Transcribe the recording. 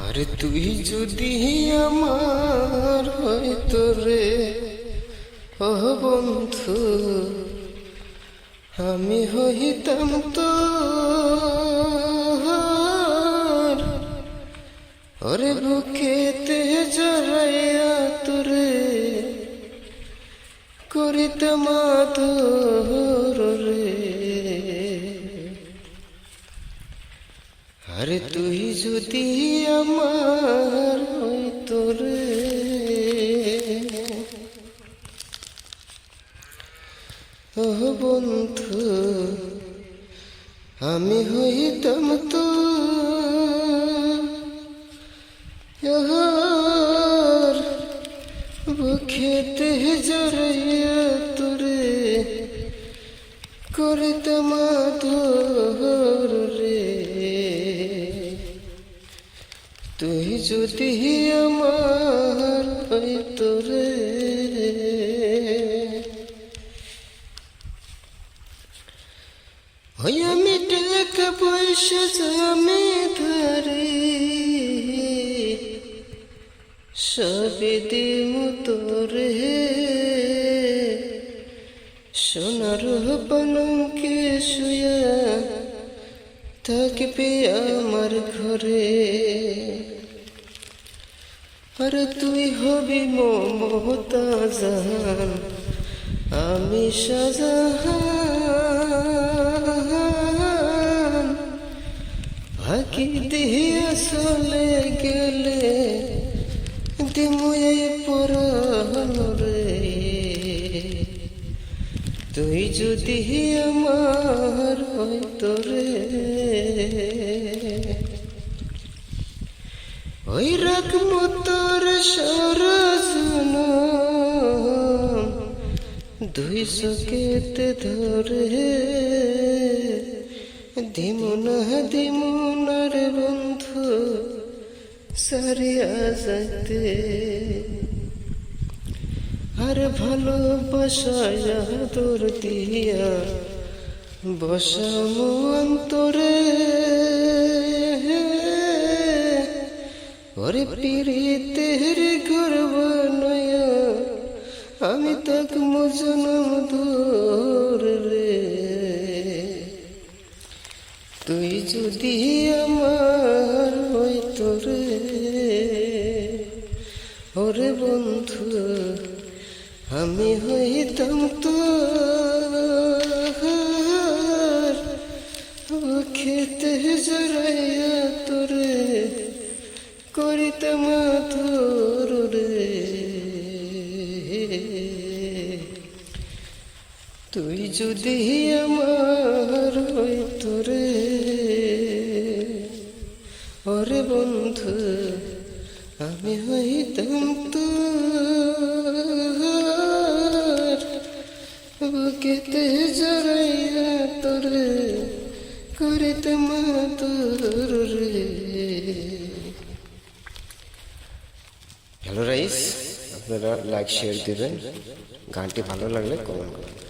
আরে তুই যদি আমার হয়তো রে ও বন্ধু, আমি হইতাম তো ওরে বুকেতে জড়াইয়া তোরে করিতাম আদর রে। আরে তুই যদি আমার হইতো রে ও বন্ধু, আমি হইতাম তো বুকেতে জড়াইয়া তোরে করিতাম আদর রে। তুই যদি আমার হইতো রে ওই আমি টাকা পয়সা জমি ধরি সবে দিমু তোরে, সোনার পলঙ্কে শুয়া থাকবে আমার ঘরে। আর তুই হবি মমতাজান, আমি শাহজাহান। ফাঁকি দিয়ে চলে গেলে দিমু এই পরাণ রে। তুই যদি আমার হইতো রে ওই রাখবো তোর সরজন দুই চোখেতে ধরে। দিমুনা রে বন্ধু সারিয়া যাইতে। আর ভালোবাসায় তোর দিয়া বসামো অন্তরে। ওরে পিরিতের ঘর বানায়া আমি তাক মজনম দূর রে। তুই যদি আমার হইতো রে ওরে বন্ধু, আমি হইতাম তো খেতে জড়াইয়া তোরে করিতাম আদর রে। তুই যদি আমার হইতো রে ওরে বন্ধু, আমি হইতাম তো বুকেতে জড়াইয়া তোরে করিতাম আদর রে। হ্যালো রাইস, আপনারা লাইক শেয়ার দিবেন, গানটি ভালো লাগলে কমেন্ট করবেন।